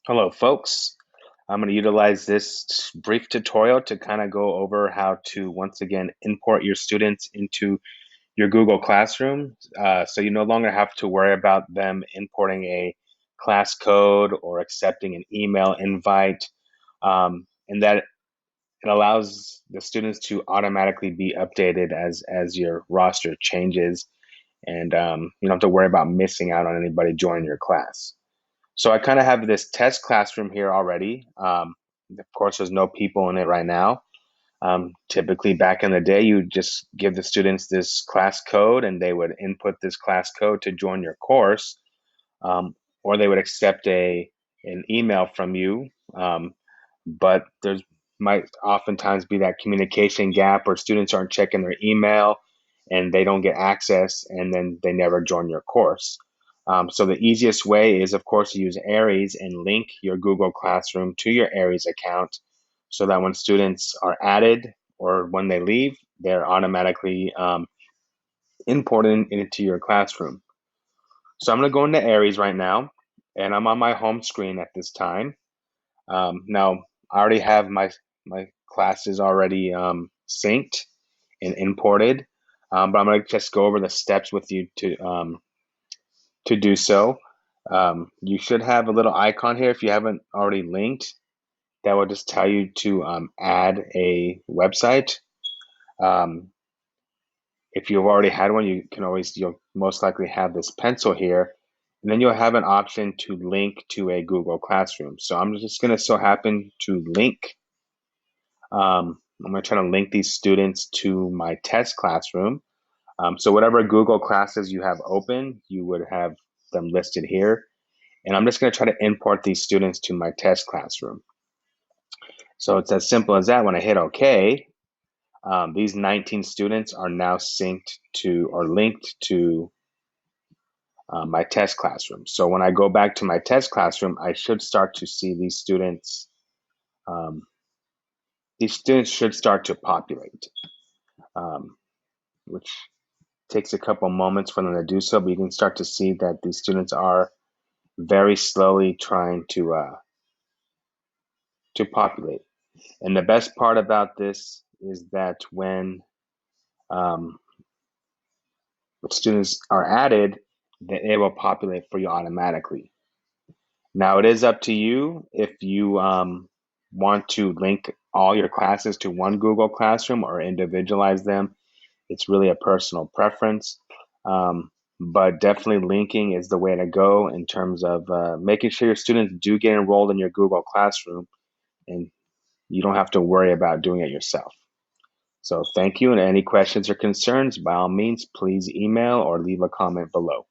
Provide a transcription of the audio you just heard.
Hello, folks. I'm going to utilize this brief tutorial to kind of go over how to once again import your students into your Google Classroom. So you no longer have to worry about them importing a class code or accepting an email invite. And that it allows the students to automatically be updated as your roster changes. And you don't have to worry about missing out on anybody joining your class. So I kind of have this test classroom here already. Of course, there's no people in it right now. Typically, back in the day, you just give the students this class code and they would input this class code to join your course, or they would accept an email from you. But there's might oftentimes be that communication gap where students aren't checking their email and they don't get access and then they never join your course. So the easiest way is, of course, to use Aeries and link your Google Classroom to your Aeries account so that when students are added or when they leave, they're automatically imported into your classroom. So I'm going to go into Aeries right now, and I'm on my home screen at this time. Now, I already have my classes already synced and imported, but I'm going to just go over the steps with you to do so. You should have a little icon here if you haven't already linked. That will just tell you to add a website. Um, if you've already had one, you'll most likely have this pencil here, and then you'll have an option to link to a Google Classroom. So I'm just going to so happen to link. I'm going to try to link these students to my test classroom. So whatever Google classes you have open, you would have them listed here. And I'm just going to try to import these students to my test classroom. So it's as simple as that. When I hit OK, these 19 students are now synced to or linked to my test classroom. So when I go back to my test classroom, I should start to see these students. These students should start to populate, which takes a couple moments for them to do so. But you can start to see that these students are very slowly trying to populate. And the best part about this is that when students are added, that it will populate for you automatically. Now it is up to you if you want to link all your classes to one Google Classroom or individualize them. It's really a personal preference, but definitely linking is the way to go in terms of making sure your students do get enrolled in your Google Classroom and you don't have to worry about doing it yourself. So thank you, and any questions or concerns, by all means, please email or leave a comment below.